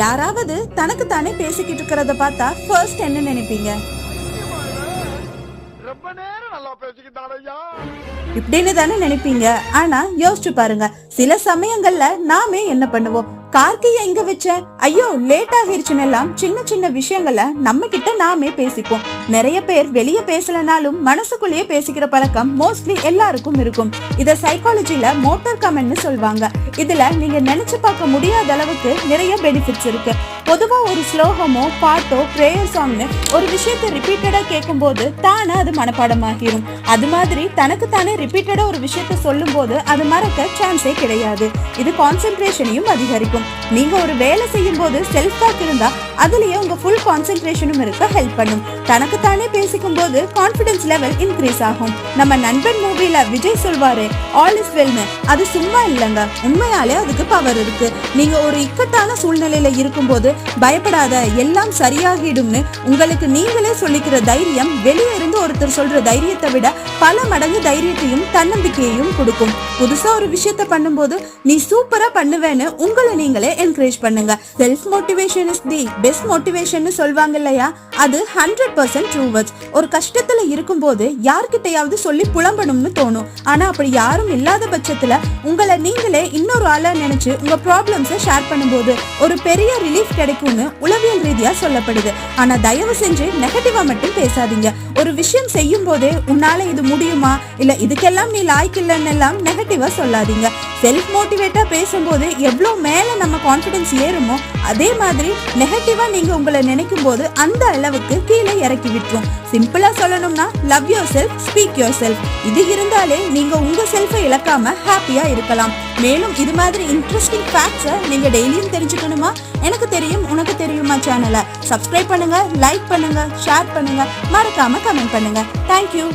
யாராவது தனக்கு தானே பேசிக்கிட்டு இருக்கிறத பார்த்தா ஃபர்ஸ்ட் என்ன நினைப்பீங்க? இப்படின்னு தானே நினைப்பீங்க. ஆனா யோசிச்சு பாருங்க, சில சமயங்கள்ல நாமே என்ன பண்ணுவோம்? கார்கிய எங்க வச்ச, ஐயோ லேட் ஆகிருச்சுன்னு எல்லாம் சின்ன சின்ன விஷயங்களை நம்ம கிட்ட நாமே பேசிப்போம். நிறைய பேர் வெளிய பேசலனாலும் மனசுக்குள்ளேயே பேசிக்கிற பழக்கம் மோஸ்ட்லி எல்லாருக்கும் இருக்கும். இத சைக்காலஜில மோட்டார் கமெண்ட்னு சொல்வாங்க. இதுல நீங்க நினைச்சு பார்க்க முடியாத அளவுக்கு நிறைய பெனிஃபிட்ஸ் இருக்கு. பொதுவா ஒரு ஸ்லோகமோ பாட்டோ பிரேயர் சாங்னு ஒரு விஷயத்தை ரிப்பீட்டடா கேட்கும் போது தானே அது மனப்பாடமாகிரும். அது மாதிரி தனக்கு தானே ரிப்பீட்டடா ஒரு விஷயத்த சொல்லும் போது அது மறக்க சான்ஸே கிடையாது. இது கான்சென்ட்ரேஷனையும் அதிகரிக்கும். நீங்க ஒரு வேலை செய்யும் போது செல்ஃப் டாக் இருந்தா அதுலயே உங்க ஃபுல் கான்சென்ட்ரேஷனும் இருக்க ஹெல்ப் பண்ணும். தனக்கு தானே பேசிக்கும் போது கான்ஃபிடன்ஸ் லெவல் இன்க்ரீஸ் ஆகும். நம்ம நண்பன் மூவில விஜய் சொல்வாரு ஆல் இஸ் வெல்னு, அது சும்மா இல்லைங்க, உண்மையாலே அதுக்கு பவர் இருக்கு. நீங்க ஒரு இக்கட்டான சூழ்நிலையில இருக்கும் போது பயப்படாத, எல்லாம் சரியாகிடும்னு உங்களுக்கு நீங்களே சொல்லிக்கிற தைரியம் வெளியே இருந்து ஒருத்தர் சொல்ற தைரியத்தை விட பல மடங்கு தைரியத்தையும் தன்னம்பிக்கையையும் கொடுக்கும். புதுசா ஒரு விஷயத்த பண்ணும்போது நீ சூப்பரா பண்ணுவேன்னு உங்களை நீங்களே என்கரேஜ் பண்ணுங்க. Self motivation is the best motivation சொல்வாங்க இல்லையா, அது 100% ட்ரூ வேர்ட்ஸ். ஒரு கஷ்டத்துல இருக்கும் போது யார்கிட்டயாவது சொல்லி புலம்பணும்னு தோணும். ஆனா அப்படி யாரும் இல்லாத பட்சத்துல உங்களை நீங்களே இன்னொரு ஆளா நினைச்சு உங்க ப்ராப்ளம்ஸை ஷேர் பண்ணும்போது ஒரு பெரிய ரிலீஃப் கிடைக்கும்னு உளவியல் ரீதியா சொல்லப்படுது. ஆனா தயவு செஞ்சு நெகட்டிவா மட்டும் பேசாதீங்க. ஒரு விஷயம் செய்யும் போதே உன்னால இது முடியுமா, இல்ல இதுக்கெல்லாம் நீ லாய்க்கு இல்லைன்னு எல்லாம் நெகட்டிவா சொல்லாதீங்க. செல்ஃப் மோட்டிவேட்டா பேசும்போது எவ்வளவு மேல நம்ம கான்ஃபிடன்ஸ் ஏறுமோ அதே மாதிரி நெகட்டிவா நீங்க உங்களை நினைக்கும் போது அந்த அளவுக்கு கீழே இறக்கி விட்டுரும். சிம்பிளா சொல்லணும்னா love your self, speak your self. இது இருந்தாலே நீங்க உங்க செல்ஃபை இழக்காம ஹாப்பியா இருக்கலாம். மேலும் இது மாதிரி இன்ட்ரெஸ்டிங் ஃபேக்ட்ஸை நீங்க டெய்லியும் தெரிஞ்சுக்கணுமா? எனக்கு தெரியும் உனக்கு தெரியுமா சேனலை சப்ஸ்கிரைப் பண்ணுங்க, லைக் பண்ணுங்க, ஷேர் பண்ணுங்க, மறக்காம கமெண்ட் பண்ணுங்க. தேங்க்யூ.